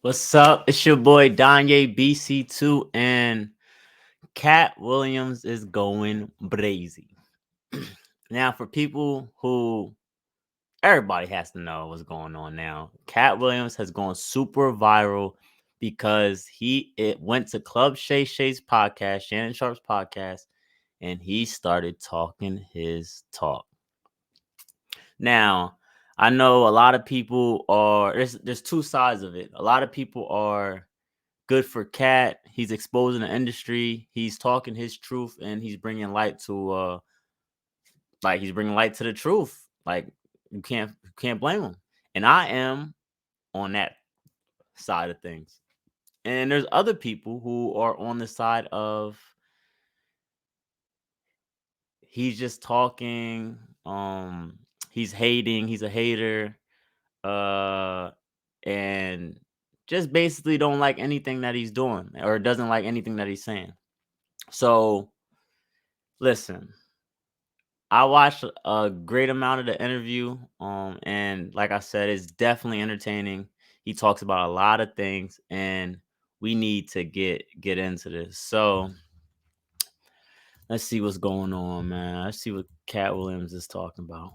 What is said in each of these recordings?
What's up? It's your boy Danye BC2 and Katt Williams is going brazy. Now, for people who everybody has to know what's going on now, Katt Williams has gone super viral because it went to Club Shay Shay's podcast, Shannon Sharp's podcast, and he started talking his talk. Now, I know a lot of people are there's two sides of it. A lot of people are good for Katt. He's exposing the industry. He's talking his truth, and he's bringing light to he's bringing light to the truth. Like you can't blame him. And I am on that side of things. And there's other people who are on the side of he's just talking. He's hating. He's a hater. Uh, and just basically don't like anything that he's doing or doesn't like anything that he's saying. So listen, I watched a great amount of the interview. And like I said, it's definitely entertaining. He talks about a lot of things, and we need to get into this. So let's see what's going on, man. Let's see what Katt Williams is talking about.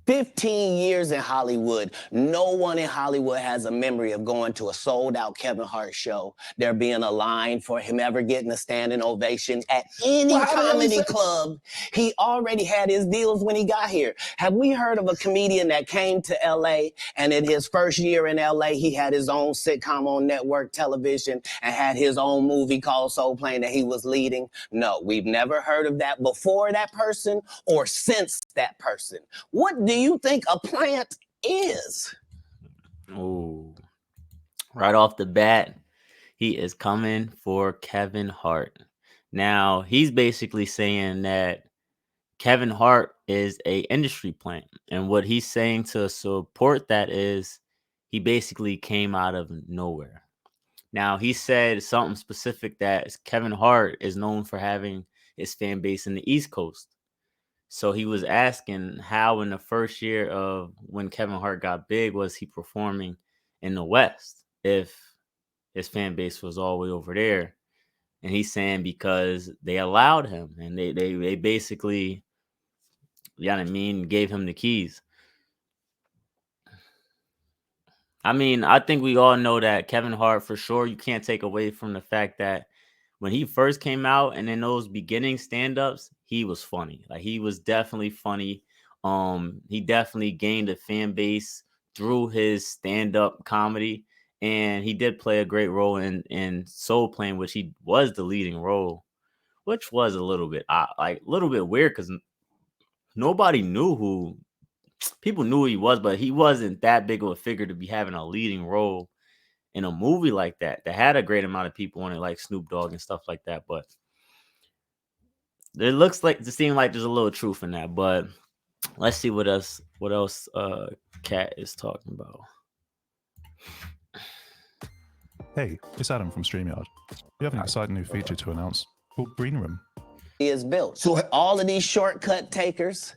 15 years in Hollywood, no one in Hollywood has a memory of going to a sold-out Kevin Hart show, there being a line for him ever getting a standing ovation at any comedy club. He already had his deals when he got here. Have we heard of a comedian that came to L.A. and in his first year in L.A., he had his own sitcom on network television and had his own movie called Soul Plane that he was leading? No, we've never heard of that before that person or since that person. What do you think a plant is? Oh, right off the bat, he is coming for Kevin Hart. Now, he's basically saying that Kevin Hart is a industry plant. And what he's saying to support that is he basically came out of nowhere. Now, he said something specific that Kevin Hart is known for having his fan base in the East Coast. So he was asking how in the first year of when Kevin Hart got big was he performing in the West if his fan base was all the way over there. And he's saying because they allowed him and they basically, you know what I mean, gave him the keys. I mean, I think we all know that Kevin Hart, for sure, you can't take away from the fact that when he first came out and in those beginning stand-ups, he was funny. Like he was definitely funny. He definitely gained a fan base through his stand-up comedy. And he did play a great role in Soul Plane, which he was the leading role, which was a little bit weird because nobody knew who people knew who he was, but he wasn't that big of a figure to be having a leading role in a movie like that had a great amount of people in it, like Snoop Dogg and stuff like that. But it seems like there's a little truth in that. But let's see what else Katt is talking about. Hey, it's Adam from StreamYard. We have an exciting new feature to announce called Green Room. Is built. So all of these shortcut takers,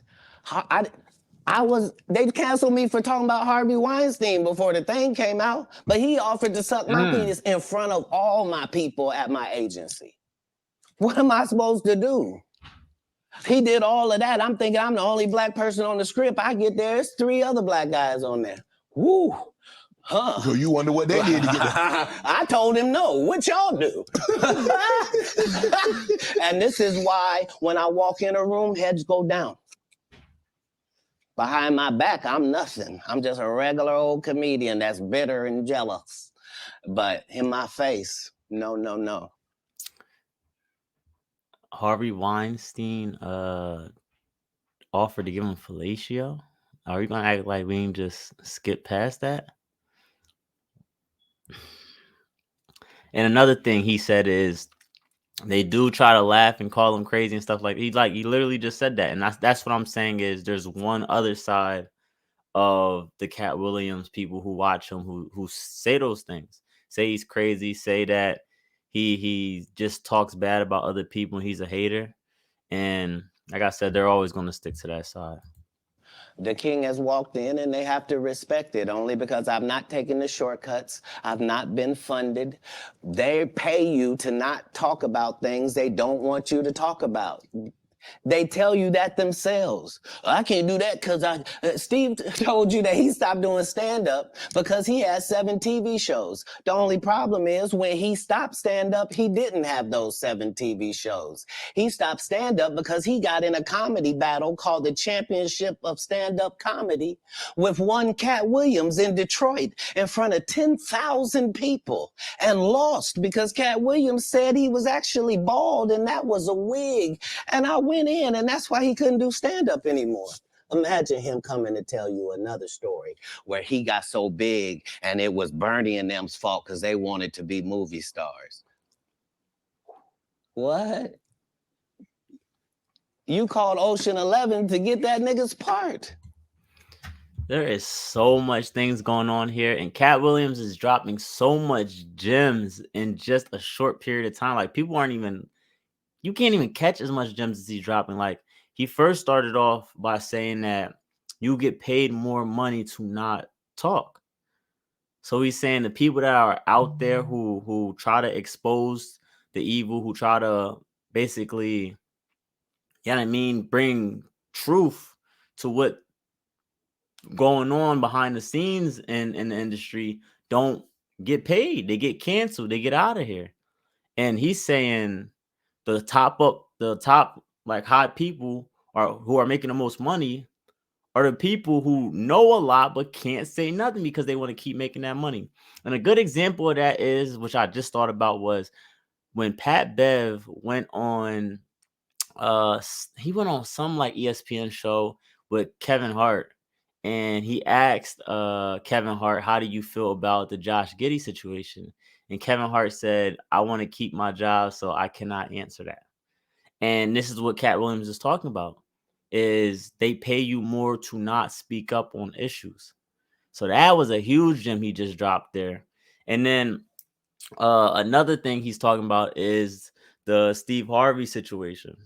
they canceled me for talking about Harvey Weinstein before the thing came out, but he offered to suck my penis in front of all my people at my agency. What am I supposed to do? He did all of that. I'm thinking I'm the only black person on the script. I get there, it's 3 other black guys on there. Woo. Huh. So you wonder what they did to get there. I told him no. What y'all do? And this is why when I walk in a room, heads go down. Behind my back, I'm nothing. I'm just a regular old comedian that's bitter and jealous. But in my face, no, no, no. Harvey Weinstein offered to give him fellatio. Are we gonna act like we can just skip past that? And another thing he said is they do try to laugh and call him crazy and stuff he literally just said that. And that's what I'm saying is there's one other side of the Katt Williams people who watch him who say those things. Say he's crazy, say that he just talks bad about other people and he's a hater. And like I said, they're always going to stick to that side. The king has walked in and they have to respect it only because I've not taken the shortcuts. I've not been funded. They pay you to not talk about things they don't want you to talk about. They tell you that themselves. I can't do that because Steve told you that he stopped doing stand-up because he has 7 TV shows. The only problem is when he stopped stand-up, he didn't have those 7 TV shows. He stopped stand-up because he got in a comedy battle called the Championship of Stand-Up Comedy with one Katt Williams in Detroit in front of 10,000 people and lost because Katt Williams said he was actually bald and that was a wig. And I went in, and that's why he couldn't do stand-up anymore. Imagine him coming to tell you another story where he got so big and it was Bernie and them's fault because they wanted to be movie stars. What? You called Ocean 11 to get that nigga's part. There is so much things going on here, and Katt Williams is dropping so much gems in just a short period of time. Like, people aren't even, you can't even catch as much gems as he's dropping. Like, he first started off by saying that you get paid more money to not talk. So he's saying the people that are out there who try to expose the evil, who try to basically, you know what I mean, bring truth to what going on behind the scenes in the industry, don't get paid. They get canceled. They get out of here. And he's saying the top like hot people who are making the most money are the people who know a lot but can't say nothing because they want to keep making that money. And a good example of that is, which I just thought about, was when Pat Bev went on he went on some like ESPN show with Kevin Hart, and he asked Kevin Hart, how do you feel about the Josh Giddey situation? And Kevin Hart said, I want to keep my job, so I cannot answer that. And this is what Katt Williams is talking about, is they pay you more to not speak up on issues. So that was a huge gem he just dropped there. And then another thing he's talking about is the Steve Harvey situation.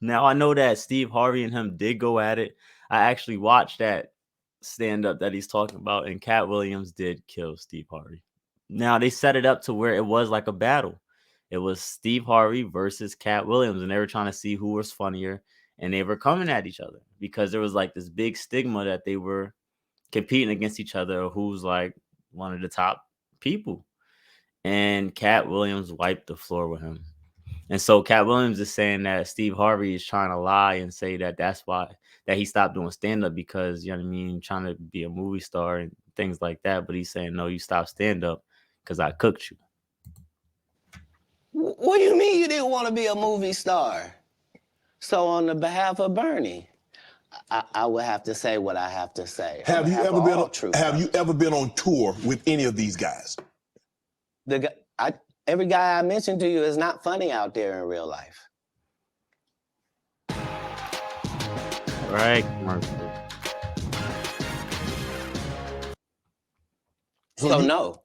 Now, I know that Steve Harvey and him did go at it. I actually watched that stand-up that he's talking about, and Katt Williams did kill Steve Harvey. Now, they set it up to where it was like a battle. It was Steve Harvey versus Katt Williams, and they were trying to see who was funnier, and they were coming at each other because there was like this big stigma that they were competing against each other, who's like one of the top people. And Katt Williams wiped the floor with him. And so Katt Williams is saying that Steve Harvey is trying to lie and say that that's why that he stopped doing stand-up because, you know what I mean, trying to be a movie star and things like that. But he's saying, no, you stopped stand-up because I cooked you. What do you mean you didn't want to be a movie star? So on the behalf of Bernie, I would have to say what I have to say. Have you ever been on tour with any of these guys? Every guy I mentioned to you is not funny out there in real life. Right. So no.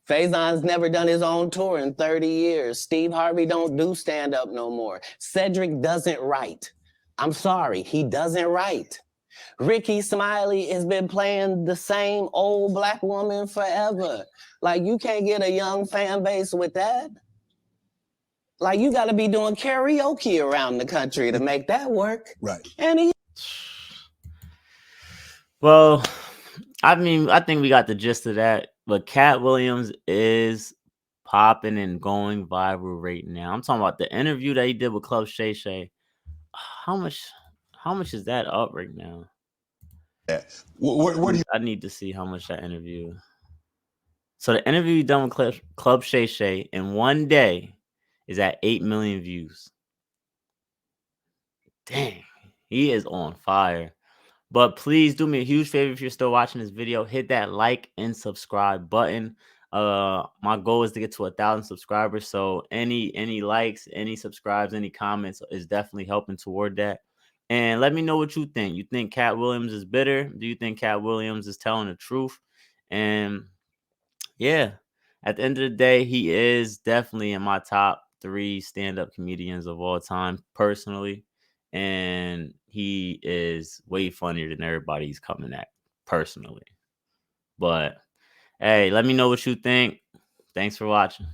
Faison's never done his own tour in 30 years. Steve Harvey don't do stand-up no more. Cedric doesn't write. I'm sorry, he doesn't write. Rickey Smiley has been playing the same old black woman forever. Like, you can't get a young fan base with that. Like, you got to be doing karaoke around the country to make that work. Right. And Well, I mean, I think we got the gist of that. But Katt Williams is popping and going viral right now. I'm talking about the interview that he did with Club Shay Shay. How much is that up right now? Yeah. What do you? I need to see how much that interview. So the interview done with Club Shay Shay in one day is at 8 million views. Dang, he is on fire. But please do me a huge favor if you're still watching this video, hit that like and subscribe button. My goal is to get to 1,000 subscribers. So any likes, any subscribes, any comments is definitely helping toward that. And let me know what you think. You think Katt Williams is bitter? Do you think Katt Williams is telling the truth? And yeah, at the end of the day, he is definitely in my top 3 stand-up comedians of all time, personally. and he is way funnier than everybody's coming at personally. But hey, let me know what you think. Thanks for watching.